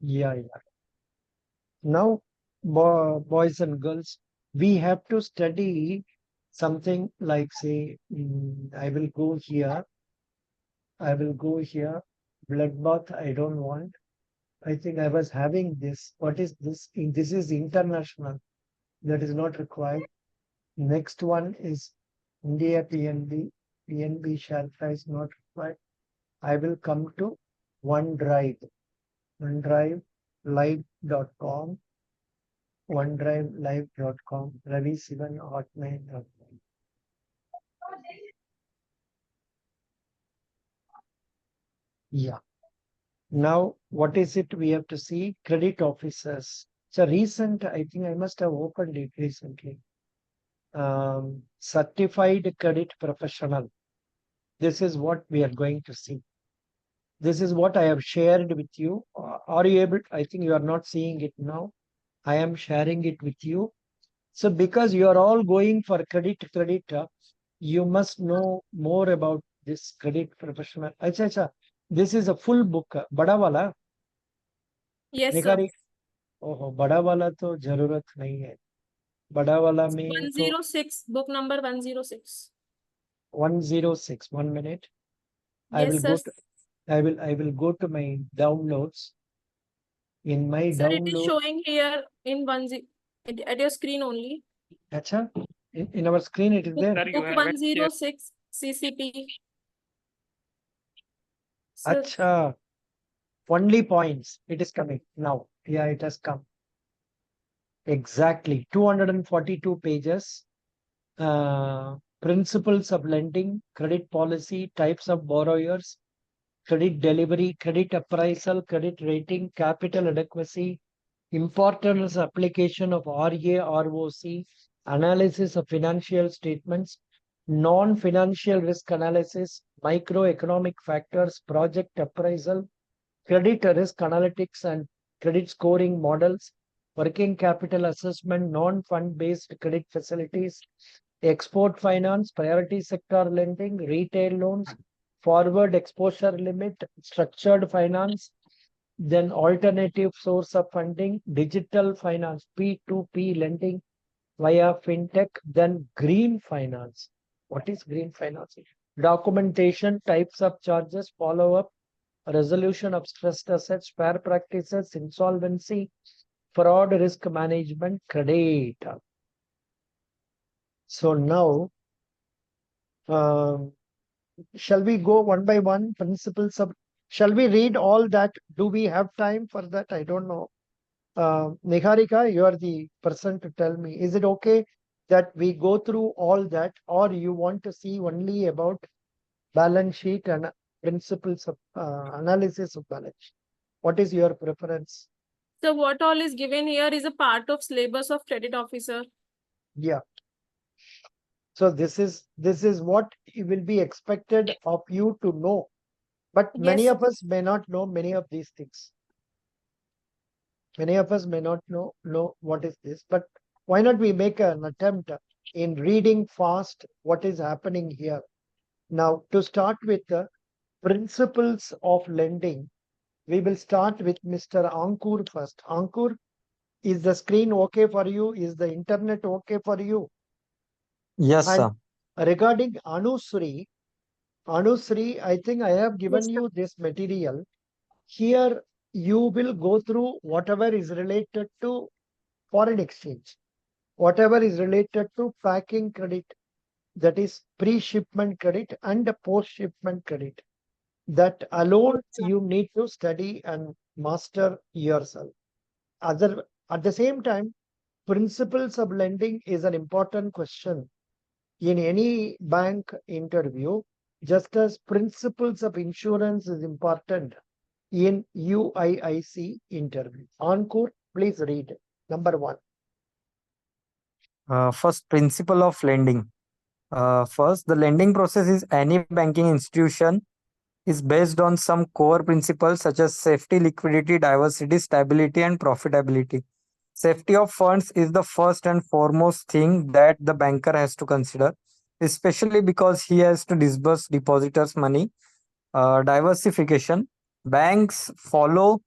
Yeah, yeah. Now, boys and girls, we have to study something like, say, I will go here. I will go here. Blood bath, I don't want. I think I was having this. What is this? This is international. That is not required. Next one is India PNB. PNB share price not required. I will come to OneDrive. OneDrive live.com. OneDrive live.com. Ravi Sivan hotmail.com. Yeah. Now, what is it we have to see? Credit officers. So recent, I think I must have opened it recently. Certified credit professional. This is what we are going to see. This is what I have shared with you. Are you able? I think you are not seeing it now. I am sharing it with you. So because you are all going for credit, you must know more about this credit professional. Acha, acha. This is a full book. बड़ा वाला Yes, sir. निखारी ओहो बड़ा वाला तो जरूरत नहीं है बड़ा वाला में तो 106, book number 106. 106. 1 minute. I Yes, will sir. go to I will go to my downloads. In my Sir, it is download, showing here in at your screen only. acha, in our screen it is Book, there. Sir, you book haven't 106 CCP. Sir, Acha, only points. It is coming now. Yeah, it has come. Exactly. 242 pages. Principles of lending, credit policy, types of borrowers, credit delivery, credit appraisal, credit rating, capital adequacy, importance application of RA, ROC, analysis of financial statements, non-financial risk analysis, microeconomic factors, project appraisal, credit risk analytics and credit scoring models, working capital assessment, non-fund based credit facilities, export finance, priority sector lending, retail loans, forward exposure limit, structured finance, then alternative source of funding, digital finance, P2P lending via fintech, then green finance. What is green finance? Documentation, types of charges, follow up, resolution of stressed assets, fair practices, insolvency, fraud, risk management, credit. So now, shall we go one by one? Principles of, shall we read all that? Do we have time for that? I don't know. Niharika, you are the person to tell me. Is it okay that we go through all that, or you want to see only about balance sheet and principles of analysis of balance sheet? What is your preference? so what all is given here is a part of syllabus of credit officer. Yeah. So this is what will be expected of you to know. But many Yes. of us may not know many of these things. Many of us may not know what is this. But why not we make an attempt in reading fast what is happening here? Now, to start with the principles of lending, we will start with Mr. Ankur first. Ankur, is the screen okay for you? Is the internet okay for you? Yes, And sir. regarding Anusri, I think I have given Yes, sir. you this material. Here, you will go through whatever is related to foreign exchange, whatever is related to packing credit, that is pre-shipment credit and post-shipment credit. That alone you need to study and master yourself. At the same time, principles of lending is an important question in any bank interview, just as principles of insurance is important in UIIC interview. Ankur, please read. Number 1. First, principle of lending. First, the lending process is any banking institution is based on some core principles such as safety, liquidity, diversity, stability, and profitability. Safety of funds is the first and foremost thing that the banker has to consider, especially because he has to disburse depositors' money. Diversification. Banks follow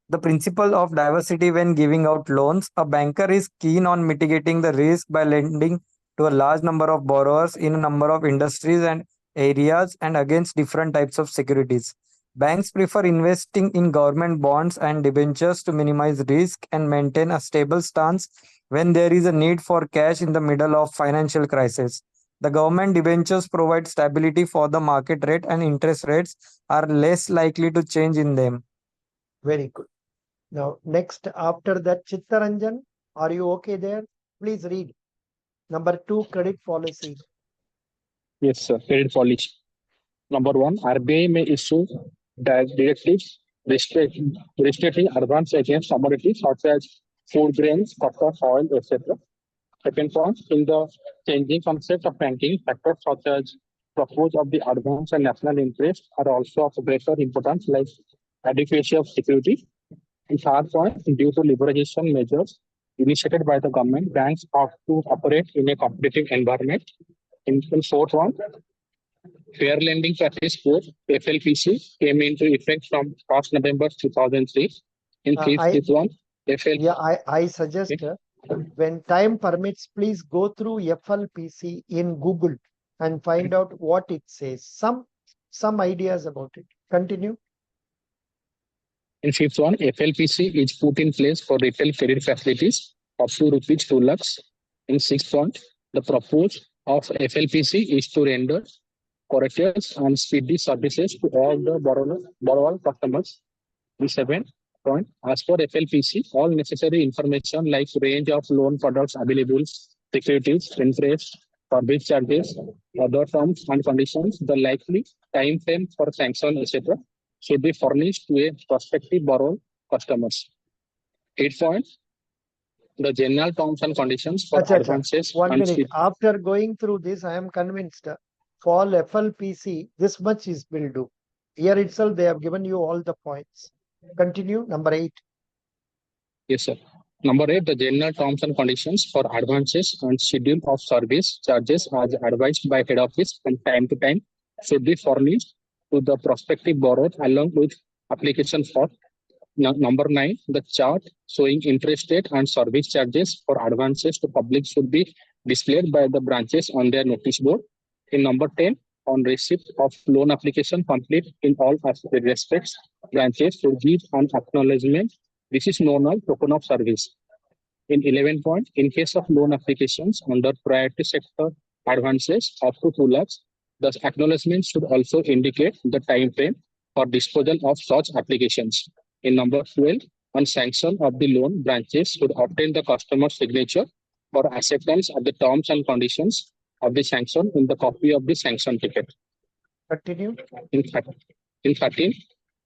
The principle of diversity when giving out loans, a banker is keen on mitigating the risk by lending to a large number of borrowers in a number of industries and areas and against different types of securities. Banks prefer investing in government bonds and debentures to minimize risk and maintain a stable stance when there is a need for cash in the middle of financial crisis. The government debentures provide stability for the market rate and interest rates are less likely to change in them. Very good. Now, next after that, Chittaranjan, are you okay there? Please read. Number 2, credit policy. Yes, sir. Credit policy. Number 1, RBI may issue directives restricting advance against commodities such as food grains, cotton, oil, etc. Second point, in the changing concept of banking, factors such as purpose of the advance and national interest are also of greater importance, like adequacy of security. And third point, due to liberalization measures initiated by the government, banks have to operate in a competitive environment. In fourth one, Fair Lending Practice Code (FLPC) came into effect from 1st November 2003. In fifth one, I suggest when time permits, please go through FLPC in Google and find out what it says. Some ideas about it. Continue. In fifth one, FLPC is put in place for retail credit facilities up to rupees 2 lakhs. In sixth point, the purpose of FLPC is to render courteous and speedy services to all the borrower customers. In seventh point, as per FLPC, all necessary information like range of loan products available, securities, interest, service charges, other terms and conditions, the likely time frame for sanction, etc., should be furnished to a prospective borrower customers. 8 point, the general terms and conditions for advances. 1 minute. After going through this, I am convinced for FLPC, this much is will do. Here itself, they have given you all the points. Continue. Number 8. Yes, sir. Number 8, the general terms and conditions for advances and schedule of service charges as advised by head office from time to time should be furnished to the prospective borrower along with application for. Number 9, the chart showing interest rate and service charges for advances to public should be displayed by the branches on their notice board. In number 10, on receipt of loan application complete in all respects, branches should give an acknowledgement. This is known as token of service. In 11 point, in case of loan applications under priority sector advances up to 2 lakhs, the acknowledgement should also indicate the time frame for disposal of such applications. In number 12, on sanction of the loan, branches should obtain the customer's signature for acceptance of the terms and conditions of the sanction in the copy of the sanction ticket. Continue. In 13,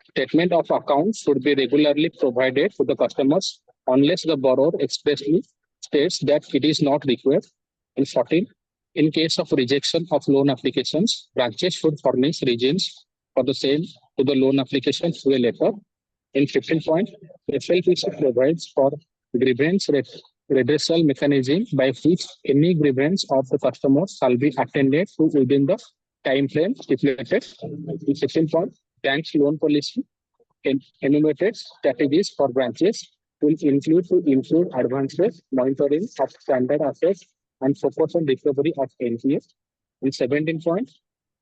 statement of accounts should be regularly provided to the customers unless the borrower expressly states that it is not required. In 14, in case of rejection of loan applications, branches should furnish reasons for the same to the loan application through a letter. In 15 point, FLPC provides for grievance redressal mechanism by which any grievance of the customer shall be attended to within the time frame stipulated. In 16 point, bank's loan policy enumerated strategies for branches will include advances, monitoring of standard assets, and focus on recovery of NPA. In 17 point,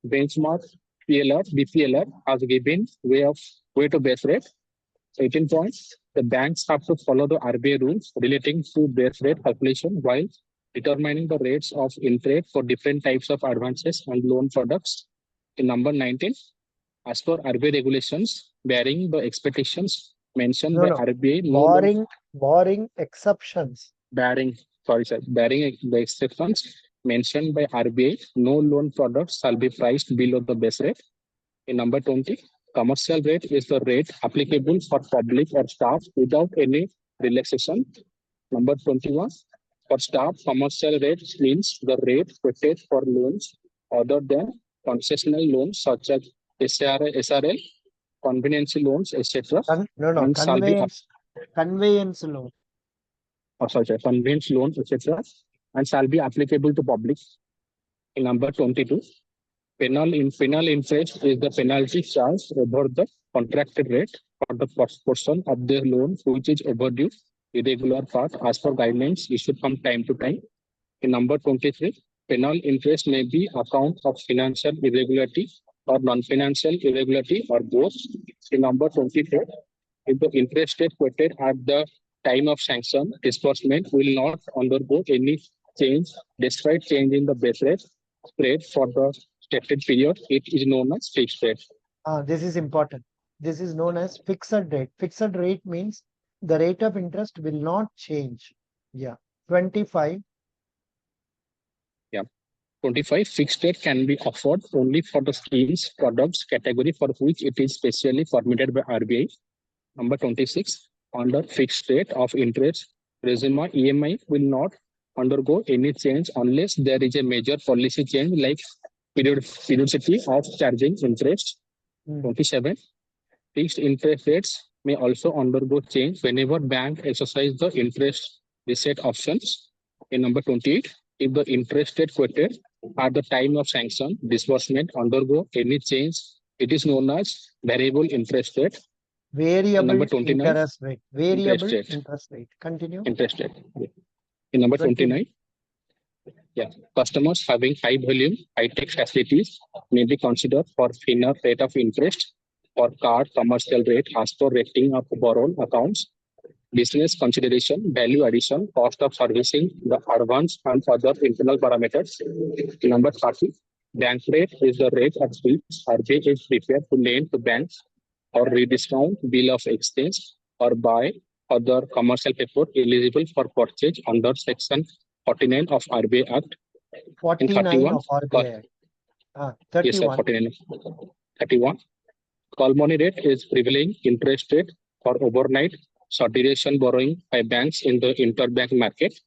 benchmark PLR, BPLR has given way to base rate. 18 points, the banks have to follow the RBI rules relating to base rate calculation while determining the rates of interest for different types of advances and loan products. In number 19, as per RBI regulations, bearing the expectations mentioned by RBI, barring exceptions. Bearing the exceptions mentioned by RBI, no loan products shall be priced below the base rate. In number 20, commercial rate is the rate applicable for public or staff without any relaxation. Number 21, for staff, commercial rate means the rate quoted for loans other than concessional loans such as SRL, convenience loans, etc. Conveyance loan. Conveyance loans, etc. and shall be applicable to public. In number 22, penal interest is the penalty charged over the contracted rate. for the portion of their loan which is overdue, irregular part as per guidelines issued from time to time. In number 23, penal interest may be account of financial irregularity or non-financial irregularity or both. In number 24, if the interest rate quoted at the time of sanction, disbursement will not undergo any change despite change in the base rate spread for the stated period. It is known as fixed rate. This is important. This is known as fixed rate. Fixed rate means the rate of interest will not change. Yeah. 25. 25, fixed rate can be offered only for the schemes, products, category for which it is specially permitted by RBI. Number 26, under fixed rate of interest, regime EMI will not undergo any change unless there is a major policy change like periodicity of charging interest. 27, fixed interest rates may also undergo change whenever bank exercise the interest reset options. In number 28, if the interest rate quoted at the time of sanction disbursement undergo any change, it is known as variable interest rate. Variable number 29, interest rate. Variable rate. interest rate. Continue. Interest rate. In number 29, customers having high volume, high-tech facilities may be considered for thinner rate of interest or card commercial rate as per rating of borrowed accounts, business consideration, value addition, cost of servicing, the advance and other internal parameters. Number 30, bank rate is the rate at which RBI is prepared to lend to banks or rediscount bill of exchange or buy other commercial paper eligible for purchase under section 49 of RBI Act. 49 of RBI Act. 31. Yes, sir, 49. 31. Call money rate is prevailing interest rate for overnight short duration borrowing by banks in the interbank market.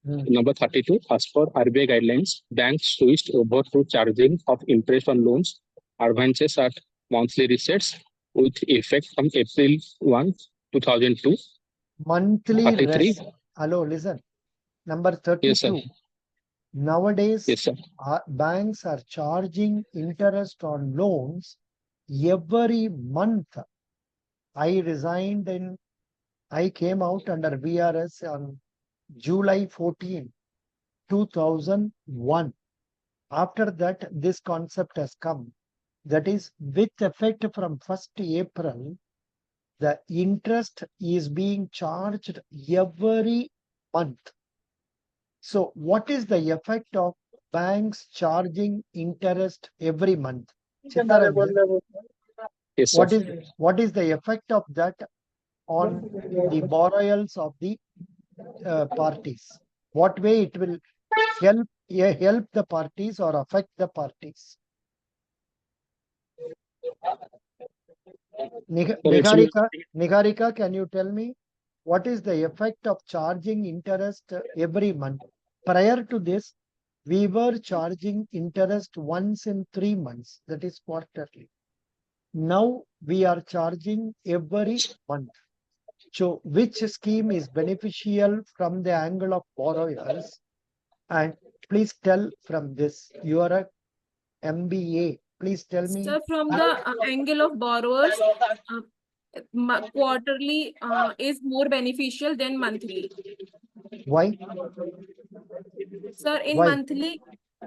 Number 32, as per RBI guidelines, banks switched over to charging of interest on loans, advances at monthly resets with effect from April 1, 2002. Monthly 33. Hello, listen. Number 32. Yes, sir. Nowadays, Yes, sir. banks are charging interest on loans every month. I resigned and I came out under VRS on July 14, 2001. After that, this concept has come. That is, with effect from 1st April, the interest is being charged every month. So what is the effect of banks charging interest every month? Chittaranjan, Yes, sir. what is the effect of that on the borrowals of the parties? What way it will help the parties or affect the parties? Niharika, can you tell me what is the effect of charging interest every month? Prior to this, we were charging interest once in 3 months, that is quarterly. Now we are charging every month. So which scheme is beneficial from the angle of borrowers? And please tell from this, you are a MBA. Please tell me. Sir, from the angle of borrowers, quarterly is more beneficial than monthly. Why? Sir, in Why? monthly,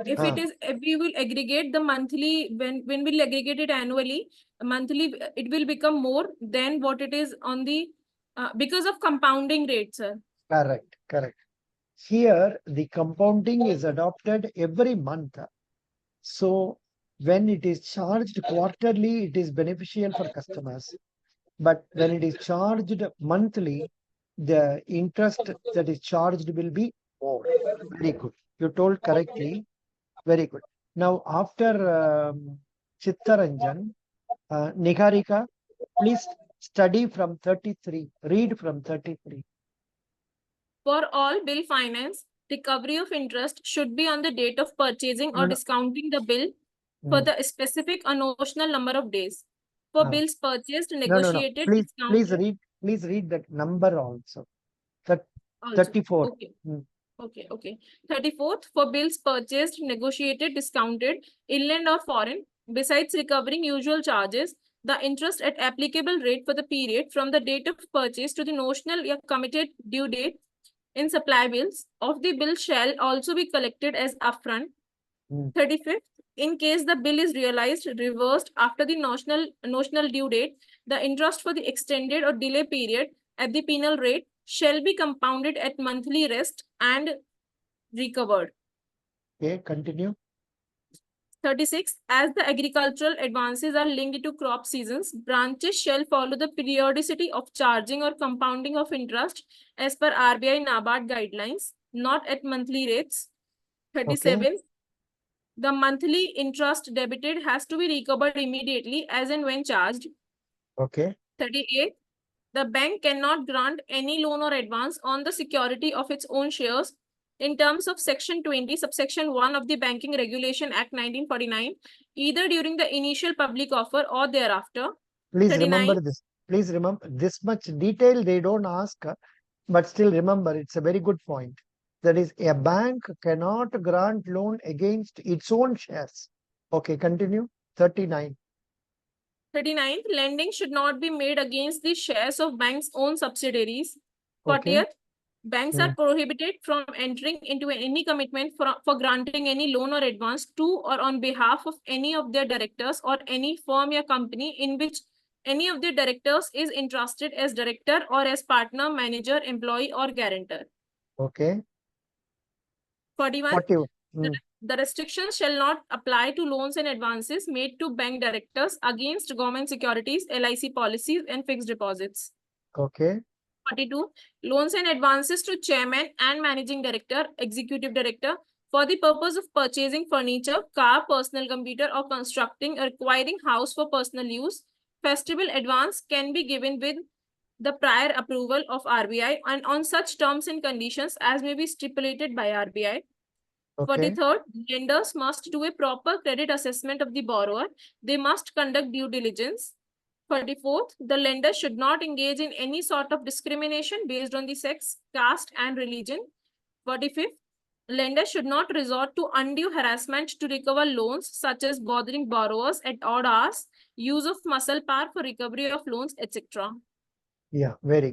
if we will aggregate the monthly, when we'll aggregate it annually, monthly, it will become more than what it is on the, because of compounding rate, sir. Correct. Here, the compounding is adopted every month. So when it is charged quarterly, it is beneficial for customers. But when it is charged monthly, the interest that is charged will be more. Very good. You told correctly. Very good. Now, after Chittaranjan, Niharika, please study from 33. Read from 33. For all bill finance, recovery of interest should be on the date of purchasing or discounting the bill for the specific notional number of days. For bills purchased, negotiated, discounted. Please read that number also. 34. Okay. 34th, for bills purchased, negotiated, discounted, inland or foreign, besides recovering usual charges, the interest at applicable rate for the period from the date of purchase to the notional or committed due date in supply bills of the bill shall also be collected as upfront. 35th, in case the bill is realized reversed after the notional due date, the interest for the extended or delay period at the penal rate shall be compounded at monthly rest and recovered. Okay, continue. 36. As the agricultural advances are linked to crop seasons, branches shall follow the periodicity of charging or compounding of interest as per RBI NABARD guidelines, not at monthly rates. 37. Okay. The monthly interest debited has to be recovered immediately as and when charged. Okay. 38. The bank cannot grant any loan or advance on the security of its own shares in terms of Section 20, subsection 1 of the Banking Regulation Act 1949, either during the initial public offer or thereafter. Please 39. remember this. Please remember this much detail they don't ask, but still remember it's a very good point. That is, a bank cannot grant loan against its own shares. Okay, continue. 39. 39. Lending should not be made against the shares of bank's own subsidiaries. Okay. 40th. Banks are prohibited from entering into any commitment for granting any loan or advance to or on behalf of any of their directors or any firm or company in which any of the directors is entrusted as director or as partner, manager, employee, or guarantor. Okay. 41. 41. The restrictions shall not apply to loans and advances made to bank directors against government securities, LIC policies, and fixed deposits. Okay. 42. Loans and advances to chairman and managing director, executive director, for the purpose of purchasing furniture, car, personal computer, or constructing or acquiring house for personal use. Festival advance can be given with the prior approval of RBI and on such terms and conditions as may be stipulated by RBI. Okay. 43rd, lenders must do a proper credit assessment of the borrower. They must conduct due diligence. 44th, the lender should not engage in any sort of discrimination based on the sex, caste, and religion. 45th, lender should not resort to undue harassment to recover loans, such as bothering borrowers at odd hours, use of muscle power for recovery of loans, etc. Yeah, very good.